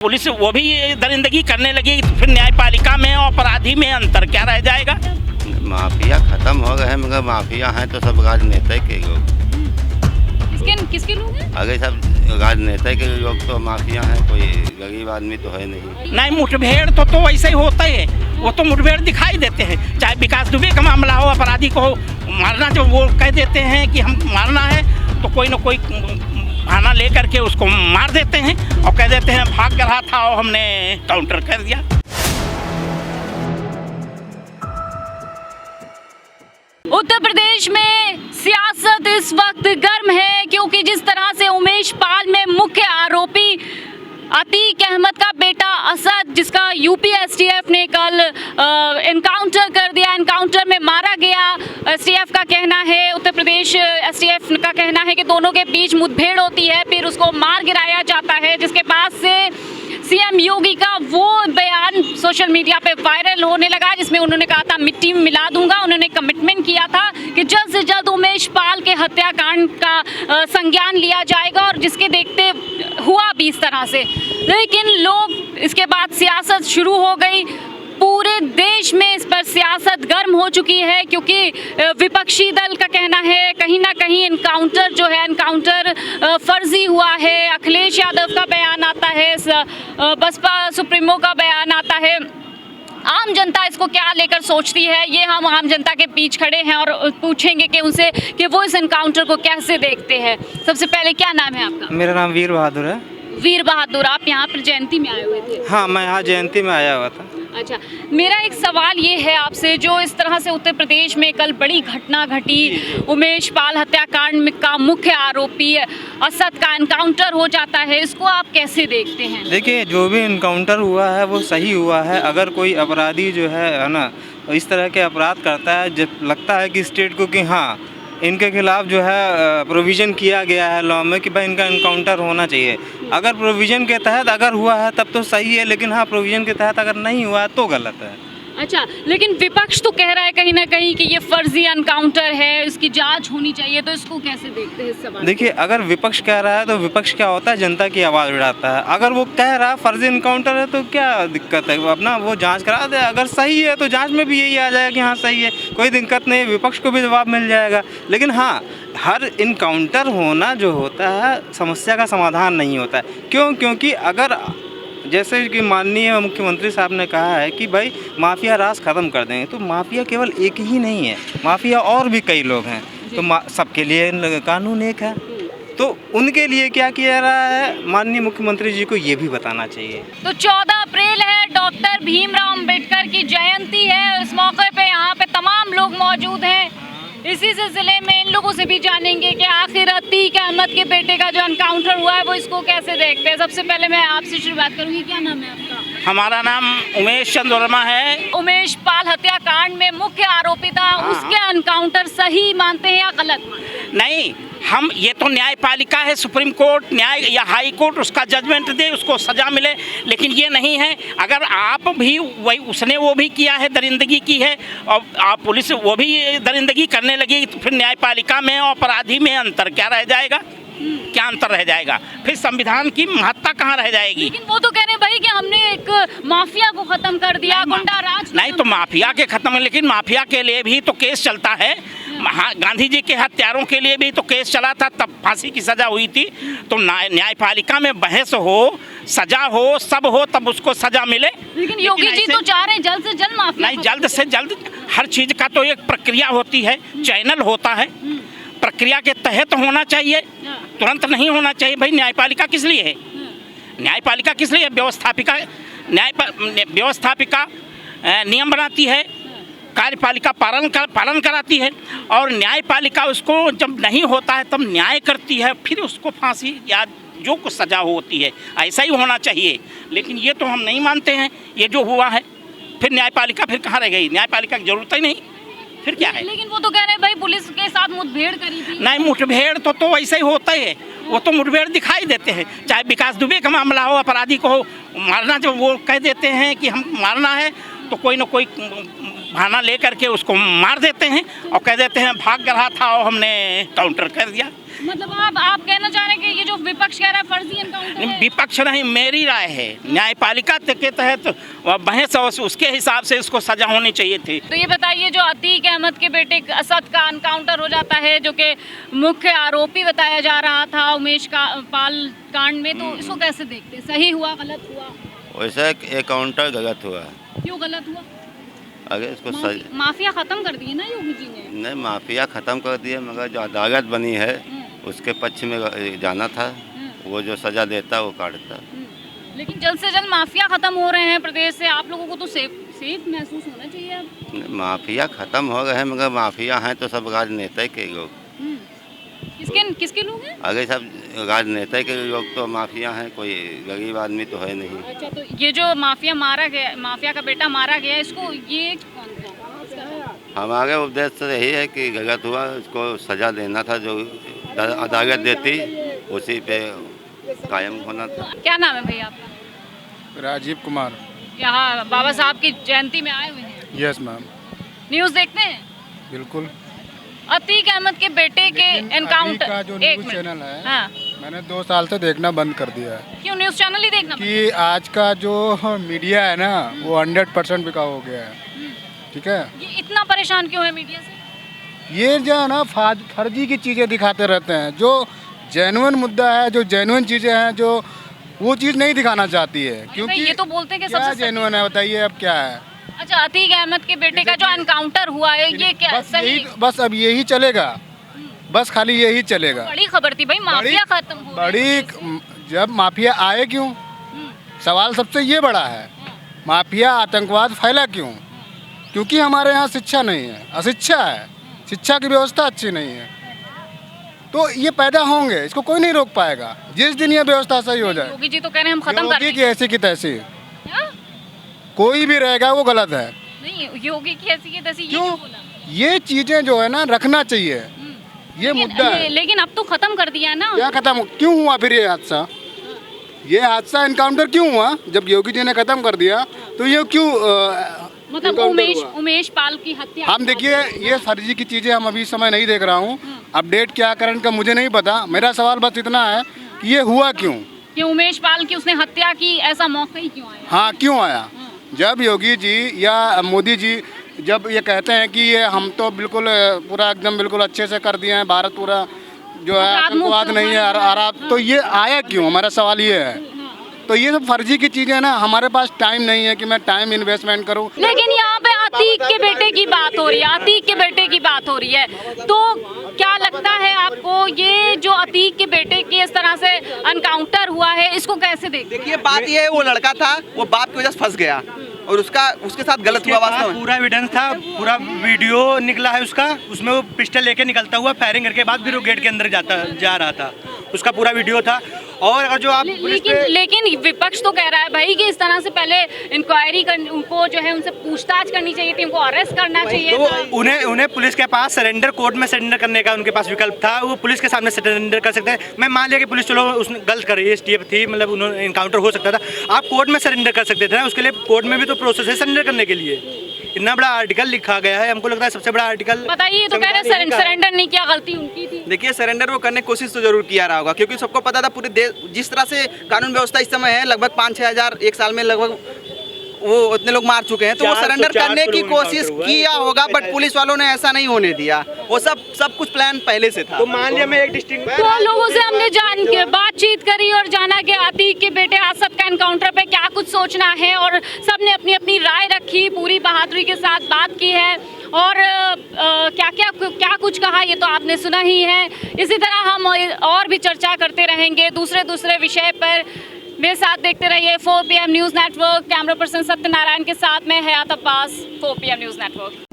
Police वो भी दरिंदगी करने लगी तो फिर न्यायपालिका में और अपराधी में अंतर क्या रह जाएगा? माफिया खत्म हो गए हैं, मगर माफिया हैं तो सब राजनेता के लोग। किसके लोग हैं? अगर सब राजनेता के लोग तो माफिया हैं, कोई गरीब आदमी तो है नहीं। मुठभेड़ तो वैसे ही होता है, वो तो मुठभेड़ दिखाई देते हैं। चाहे विकास दुबे का मामला हो, अपराधी को मारना, जब वो कह देते हैं कि हम मारना है तो कोई न कोई बहाना लेकर के उसको मार देते हैं और कह देते हैं भाग रहा था और हमने काउंटर कर दिया। उत्तर प्रदेश में सियासत इस वक्त गर्म है, क्योंकि जिस तरह से उमेश पाल में मुख्य आरोपी अतीक अहमद का बेटा असद, जिसका यूपी एसटीएफ ने कल एनकाउंटर कर दिया, एनकाउंटर में मारा गया। एसटीएफ का कहना है, उत्तर प्रदेश एसटीएफ का कहना है कि दोनों के बीच मुठभेड़ होती है, फिर उसको मार गिराया जाता है, जिसके बाद से सीएम योगी का वो बयान सोशल मीडिया पे वायरल होने लगा, जिसमें उन्होंने कहा था मिट्टी में मिला दूंगा। उन्होंने कमिटमेंट किया था कि जल्द से जल्द उमेश पाल के हत्याकांड का संज्ञान लिया जाएगा, और जिसके देखते हुआ भी इस तरह से। लेकिन लोग इसके बाद सियासत शुरू हो गई, पूरे देश में इस पर सियासत गर्म हो चुकी है, क्योंकि विपक्षी दल का कहना है कहीं ना कहीं एनकाउंटर जो है, एनकाउंटर फर्जी हुआ है। अखिलेश यादव का बयान आता है, बसपा सुप्रीमो का बयान आता है। आम जनता इसको क्या लेकर सोचती है, ये हम आम जनता के बीच खड़े हैं और पूछेंगे कि उनसे कि वो इस एनकाउंटर को कैसे देखते हैं। सबसे पहले क्या नाम है आपका? मेरा नाम वीर बहादुर है। वीर बहादुर, आप यहाँ पर जयंती में आए हुए थे? हाँ, मैं यहाँ जयंती में आया हुआ था। अच्छा, मेरा एक सवाल ये है आपसे, जो इस तरह से उत्तर प्रदेश में कल बड़ी घटना घटी, उमेश पाल हत्याकांड का मुख्य आरोपी असद का एनकाउंटर हो जाता है, इसको आप कैसे देखते हैं? देखिए, जो भी एनकाउंटर हुआ है वो सही हुआ है। अगर कोई अपराधी जो है ना इस तरह के अपराध करता है, जब लगता है कि स्टेट को कि हाँ इनके खिलाफ जो है प्रोविज़न किया गया है लॉ में कि भाई इनका एनकाउंटर होना चाहिए। अगर प्रोविज़न के तहत अगर हुआ है तब तो सही है, लेकिन हाँ प्रोविज़न के तहत अगर नहीं हुआ है तो गलत है। अच्छा, लेकिन विपक्ष तो कह रहा है कहीं ना कहीं कि ये फर्जी एनकाउंटर है, इसकी जांच होनी चाहिए, तो इसको कैसे देखते हैं इस सवाल? देखिए, अगर विपक्ष कह रहा है तो विपक्ष क्या होता है, जनता की आवाज़ उठाता है। अगर वो कह रहा है फर्जी एनकाउंटर है तो क्या दिक्कत है, वो अपना वो जांच करा दे। अगर सही है तो जांच में भी यही आ जाएगा कि हाँ सही है, कोई दिक्कत नहीं, विपक्ष को भी जवाब मिल जाएगा। लेकिन हाँ, हर इनकाउंटर होना जो होता है समस्या का समाधान नहीं होता है। क्यों? क्योंकि अगर जैसे कि माननीय मुख्यमंत्री साहब ने कहा है कि भाई माफिया राज ख़त्म कर देंगे, तो माफिया केवल एक ही नहीं है, माफिया और भी कई लोग हैं, तो सबके लिए कानून एक है। तो उनके लिए क्या किया रहा है, माननीय मुख्यमंत्री जी को ये भी बताना चाहिए। तो 14 अप्रैल है, डॉक्टर भीमराव अंबेडकर की जयंती है। इस मौके पे यहाँ पे तमाम लोग मौजूद हैं। इसी सिलसिले में इन लोगों से भी जानेंगे कि आखिर अतीक अहमद के बेटे का जो एनकाउंटर हुआ है वो इसको कैसे देखते हैं। सबसे पहले मैं आपसे शुरुआत करूंगी, क्या नाम है आपका? हमारा नाम उमेश चंद्र वर्मा है। उमेश पाल हत्याकांड में मुख्य आरोपी था, उसके एनकाउंटर सही मानते हैं या गलत? नहीं, हम ये तो न्यायपालिका है, सुप्रीम कोर्ट न्याय या हाई कोर्ट उसका जजमेंट दे, उसको सजा मिले, लेकिन ये नहीं है। अगर आप भी वही, उसने वो भी किया है, दरिंदगी की है, और आप पुलिस वो भी दरिंदगी करने लगी तो फिर न्यायपालिका में और अपराधी में अंतर क्या रह जाएगा? क्या अंतर रह जाएगा? फिर संविधान की महत्ता कहाँ रह जाएगी? लेकिन वो तो कह रहे हैं भाई कि हमने एक माफिया को खत्म कर दिया, गुंडा राज नहीं तो माफिया के खत्म, लेकिन माफिया के लिए भी तो केस चलता है। गांधी जी के हत्यारों के लिए भी तो केस चला था, तब फांसी की सजा हुई थी। तो न्यायपालिका में बहस हो, सजा हो, सब हो, तब उसको सजा मिले। लेकिन योगी जी तो चाह रहे हैं जल्द से जल्द माफिया। नहीं, जल्द से जल्द हर चीज का तो एक प्रक्रिया होती है, चैनल होता है, प्रक्रिया के तहत होना चाहिए, तुरंत नहीं होना चाहिए। भाई न्यायपालिका किस लिए है? न्यायपालिका किस लिए? व्यवस्थापिका नियम बनाती है, कार्यपालिका पालन कराती है, और न्यायपालिका उसको जब नहीं होता है तब न्याय करती है, फिर उसको फांसी या जो कुछ सजा होती है, ऐसा ही होना चाहिए। लेकिन ये तो हम नहीं मानते हैं, ये जो हुआ है, फिर न्यायपालिका फिर कहाँ रह गई? न्यायपालिका की जरूरत ही नहीं, फिर क्या है? लेकिन वो तो कह रहे हैं भाई पुलिस के साथ मुठभेड़ करी थी। नहीं, मुठभेड़ तो वैसे ही होता है, वो तो मुठभेड़ दिखाई देते हैं। चाहे विकास दुबे का मामला हो, अपराधी को मारना, जब वो कह देते हैं कि हम मारना है तो कोई न कोई बहाना लेकर के उसको मार देते हैं और कह देते हैं भाग रहा था और हमने काउंटर कर दिया। मतलब आप कहना चाह रहे हैं कि ये जो विपक्ष कह रहा है फर्जी एनकाउंटर है? विपक्ष नहीं, मेरी राय है, न्यायपालिका के तहत बहस और उसके हिसाब से इसको सजा होनी चाहिए थी। तो ये बताइए, जो अतीक अहमद के बेटे असद का एनकाउंटर हो जाता है, जो कि मुख्य आरोपी बताया जा रहा था उमेश पाल कांड में, तो इसको कैसे देखते? सही हुआ, गलत हुआ? वैसे एनकाउंटर गलत हुआ। क्यों गलत हुआ? अगर इसको माफिया खत्म कर दी ना योगी जी ने। नहीं, माफिया ख़त्म कर दिए, मगर जो अदालत बनी है उसके पक्ष में जाना था। वो जो सज़ा देता वो काटता। लेकिन जल्द से जल्द माफिया खत्म हो रहे हैं प्रदेश से, आप लोगों को तो सेफ महसूस होना चाहिए अब। माफिया ख़त्म हो गए हैं, मगर माफिया हैं तो सब राजनेता के लोग। किसके लोग हैं? अगर सब राजनेता के लोग तो माफिया हैं, कोई गरीब आदमी तो है नहीं। अच्छा, तो ये जो माफिया का बेटा मारा गया, इसको ये कौन था? हमारे उद्देश्य से यही है कि गलत हुआ, उसको सज़ा देना था, जो अदालत देती उसी पे कायम होना था। क्या नाम है भैया आपका? राजीव कुमार। यहाँ बाबा साहब की जयंती में आए हुए हैं? यस मैम, न्यूज़ देखते हैं? बिल्कुल। अतीक अहमद के बेटे के एनकाउंटर का जो न्यूज़ चैनल है, हाँ। मैंने 2 साल से देखना बंद कर दिया है। क्यों न्यूज़ चैनल ही देखना? कि आज का जो मीडिया है ना, वो 100% बिकाऊ हो गया है। ठीक है, ये इतना परेशान क्यों है मीडिया से? ये जो है ना फर्जी की चीज़ें दिखाते रहते हैं। जो जेन्युइन मुद्दा है, जो जेन्युइन चीज़ें हैं, जो वो चीज़ नहीं दिखाना चाहती है। क्योंकि ये तो बोलते हैं कि क्या सबसे जेन्युइन है, बताइए अब क्या है। अच्छा, अतीक अहमद के बेटे का जो एनकाउंटर हुआ है, ये क्या सही? बस अब यही चलेगा, बस खाली यही चलेगा। बड़ी खबर थी भाई, माफिया खत्म हो बड़ी जब माफिया आए क्यों, सवाल सबसे ये बड़ा है। माफिया आतंकवाद फैला क्यों? क्योंकि हमारे यहाँ शिक्षा नहीं है, अशिक्षा है, शिक्षा की व्यवस्था अच्छी नहीं है। तो ये पैदा होंगे, इसको कोई नहीं रोक पाएगा जिस दिन ये व्यवस्था सही हो जाए। योगी जी तो कह रहे हैं हम खत्म कर योगी की ऐसी की तैसी, हाँ? कोई भी रहेगा वो गलत है। नहीं, योगी की ऐसी की तैसी, ये क्यों? क्यों बोला? ये चीजें जो है ना रखना चाहिए, ये मुद्दा है। लेकिन अब तो खत्म कर दिया ना। क्या खत्म क्यों हुआ फिर ये हादसा? ये हादसा एनकाउंटर क्यों हुआ? जब योगी जी ने खत्म कर दिया तो ये क्यों मतलब उमेश पाल की हत्या? हम देखिए, ये फर्जी की चीजें हम अभी समय नहीं देख रहा हूँ, अपडेट क्या कारण का मुझे नहीं पता। मेरा सवाल बस इतना है कि ये हुआ क्यों? कि उमेश पाल की उसने हत्या की, ऐसा मौका ही क्यों आया? हाँ, क्यों आया? जब योगी जी या मोदी जी जब ये कहते हैं कि ये हम तो बिल्कुल पूरा एकदम बिल्कुल अच्छे से कर दिए हैं, भारत पूरा जो है आतंकवाद नहीं है, आराब, तो ये आया क्यों? हमारा सवाल ये है। तो ये सब फर्जी की चीजें ना, हमारे पास टाइम नहीं है कि मैं टाइम इन्वेस्टमेंट करूं। लेकिन यहाँ पे अतीक के बेटे की बात हो रही है, अतीक के बेटे की बात हो रही है, तो क्या लगता है आपको ये जो अतीक के बेटे की इस तरह से एनकाउंटर हुआ है, इसको कैसे देखते? देखिए, बात ये है, वो लड़का था, वो बाप की वजह से फंस गया और उसके साथ गलत हुआ। वास्तव में पूरा एविडेंस था, पूरा वीडियो निकला है उसका, उसमें वो पिस्टल लेके निकलता हुआ फायरिंग करके बाद फिर वो गेट के अंदर जा रहा था, उसका पूरा वीडियो था। और अगर जो आप लेकिन विपक्ष तो कह रहा है भाई कि इस तरह से पहले इंक्वायरी उनको जो है उनसे पूछताछ करनी चाहिए थी, उनको अरेस्ट करना चाहिए था। तो उन्हें पुलिस के पास सरेंडर, कोर्ट में सरेंडर करने का उनके पास विकल्प था, वो पुलिस के सामने सरेंडर कर सकते हैं। मैं मान लिया कि पुलिस चलो उसने गलत कर रही है, STF थी, मतलब उन्होंने एनकाउंटर हो सकता था, आप कोर्ट में सरेंडर कर सकते थे ना, उसके लिए कोर्ट में भी तो प्रोसेस है सरेंडर करने के लिए। इतना बड़ा आर्टिकल लिखा गया है, हमको लगता है सबसे बड़ा आर्टिकल। बताइए, तो कह रहे हैं सरेंडर नहीं किया, गलती उनकी थी। देखिए, सरेंडर वो करने की कोशिश तो जरूर किया रहा होगा, क्योंकि सबको पता था पूरे देश जिस तरह से कानून व्यवस्था इस समय है, लगभग 5-6 हज़ार एक साल में लगभग वो उतने लोग मार चुके हैं, तो वो सरेंडर करने की कोशिश किया होगा, बट पुलिस वालों ने ऐसा नहीं होने दिया। वो सब कुछ प्लान पहले से था। तो मान लिया मैं एक डिस्ट्रिक्ट तो लोगों से हमने जान के बातचीत करी और जाना कि अतीक के बेटे असद का एनकाउंटर पे क्या कुछ सोचना है, और सबने अपनी अपनी राय रखी, पूरी बहादुरी के साथ बात की है, और क्या कुछ कहा ये तो आपने सुना ही है। इसी तरह हम और भी चर्चा करते रहेंगे दूसरे विषय पर। मेरे साथ देखते रहिए 4 PM news network. Camera person Satyanarayan के साथ में हयात अब्बास, 4 PM न्यूज़ नेटवर्क।